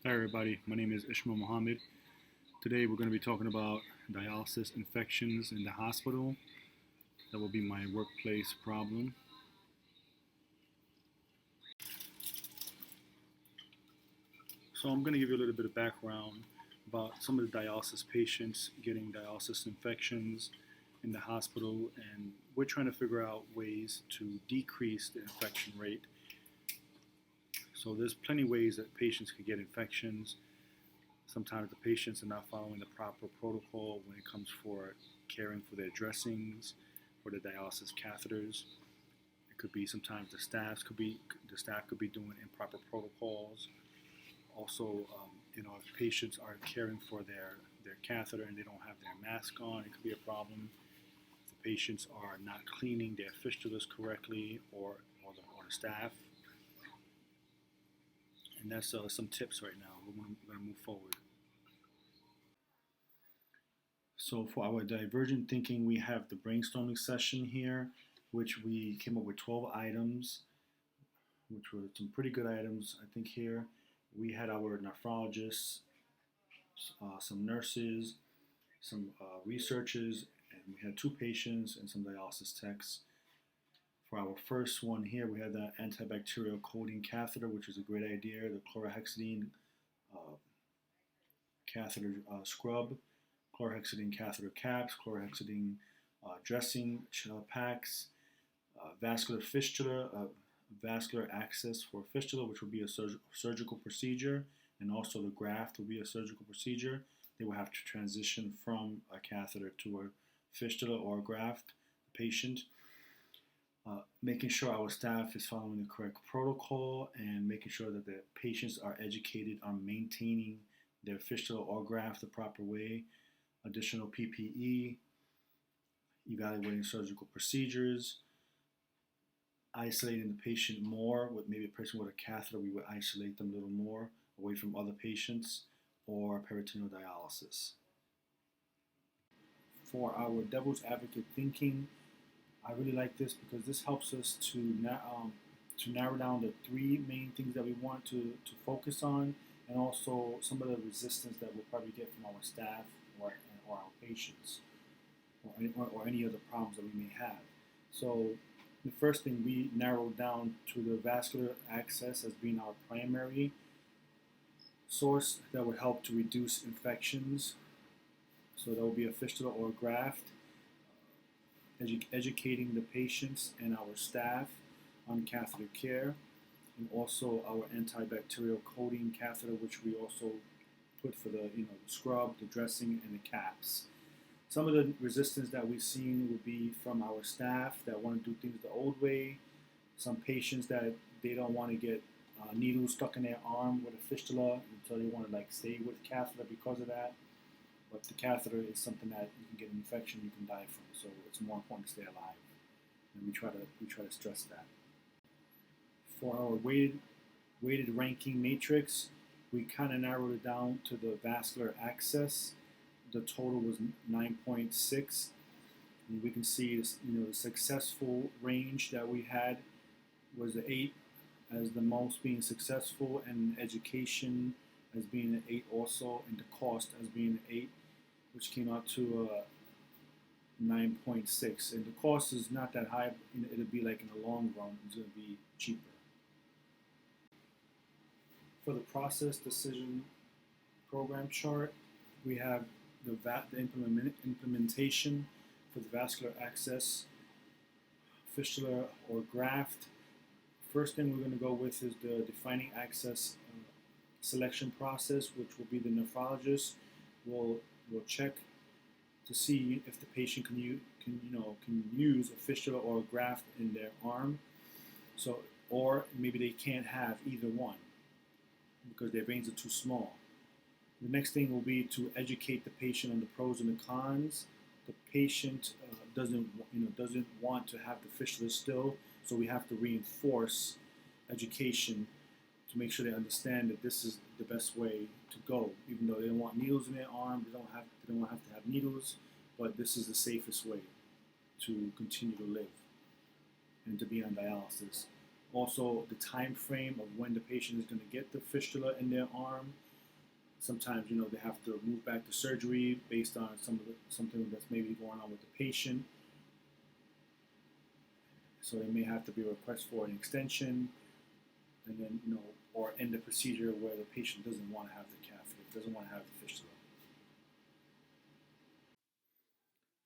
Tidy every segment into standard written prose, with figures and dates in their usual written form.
Hi everybody, my name is Ishmael Mohammed. Today we're going to be talking about dialysis infections in the hospital. That will be my workplace problem. So I'm going to give you a little bit of background about some of the dialysis patients getting dialysis infections in the hospital, and we're trying to figure out ways to decrease the infection rate. So there's plenty of ways that patients can get infections. Sometimes the patients are not following the proper protocol when it comes for caring for their dressings or the dialysis catheters. It could be sometimes the staff could be doing improper protocols. Also, if patients are caring for their catheter and they don't have their mask on, it could be a problem. If the patients are not cleaning their fistulas correctly, or the staff. And that's some tips right now. We're going to move forward. So for our divergent thinking, we have the brainstorming session here, which we came up with 12 items, which were some pretty good items, I think here. We had our nephrologists, some nurses, some researchers, and we had two patients and some dialysis techs. For our first one here, we had the antibacterial coating catheter, which is a great idea, the chlorhexidine catheter scrub, chlorhexidine catheter caps, chlorhexidine dressing packs, vascular fistula, vascular access for fistula, which will be a surgical procedure, and also the graft will be a surgical procedure. They will have to transition from a catheter to a fistula or a graft, the patient. Making sure our staff is following the correct protocol and making sure that the patients are educated on maintaining their fistula or graft the proper way. Additional PPE, evaluating surgical procedures, isolating the patient more. With maybe a person with a catheter, we would isolate them a little more away from other patients, or peritoneal dialysis. For our devil's advocate thinking, I really like this because this helps us to narrow down the three main things that we want to focus on, and also some of the resistance that we'll probably get from our staff or our patients, or any other problems that we may have. So the first thing we narrowed down to the vascular access as being our primary source that would help to reduce infections. So that will be a fistula or a graft. Educating the patients and our staff on catheter care, and also our antibacterial coating catheter, which we also put for the scrub, the dressing, and the caps. Some of the resistance that we've seen would be from our staff that want to do things the old way. Some patients that they don't want to get needles stuck in their arm with a fistula, and so they want to stay with the catheter because of that. But the catheter is something that you can get an infection, you can die from. So it's more important to stay alive, and we try to stress that. For our weighted ranking matrix, we kind of narrowed it down to the vascular access. The total was 9.6. And we can see this, the successful range that we had was 8 as the most being successful, and education as being an 8 also, and the cost as being an 8, which came out to 9.6. And the cost is not that high. It'll be in the long run, it's going to be cheaper. For the process decision program chart, we have the implementation for the vascular access, fistula or graft. First thing we're going to go with is the defining access selection process, which will be the nephrologist will check to see if the patient can use a fistula or a graft in their arm. So, or maybe they can't have either one because their veins are too small. The next thing will be to educate the patient on the pros and the cons. The patient doesn't want to have the fistula still, so we have to reinforce education to make sure they understand that this is the best way to go. Even though they don't want needles in their arm, they don't have to have needles, but this is the safest way to continue to live and to be on dialysis. Also, the time frame of when the patient is going to get the fistula in their arm. Sometimes, they have to move back to surgery based on something that's maybe going on with the patient. So they may have to be a request for an extension, and then, or end the procedure where the patient doesn't want to have the catheter, doesn't want to have the fistula.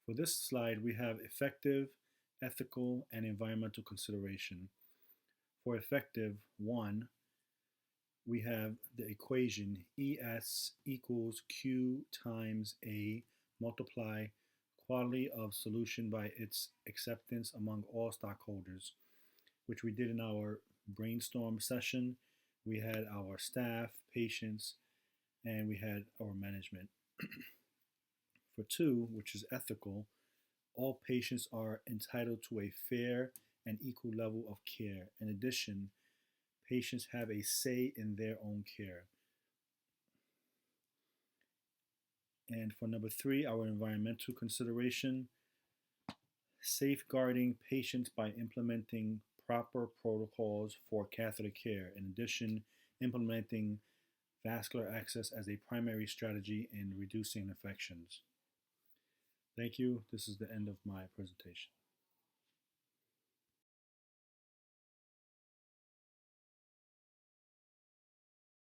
For this slide, we have effective, ethical, and environmental consideration. For effective, 1, we have the equation ES equals Q times A multiply quality of solution by its acceptance among all stockholders, which we did in our brainstorm session. We had our staff, patients, and we had our management. For 2, which is ethical, all patients are entitled to a fair and equal level of care. In addition, patients have a say in their own care. And for number 3, our environmental consideration, safeguarding patients by implementing proper protocols for catheter care. In addition, implementing vascular access as a primary strategy in reducing infections. Thank you. This is the end of my presentation.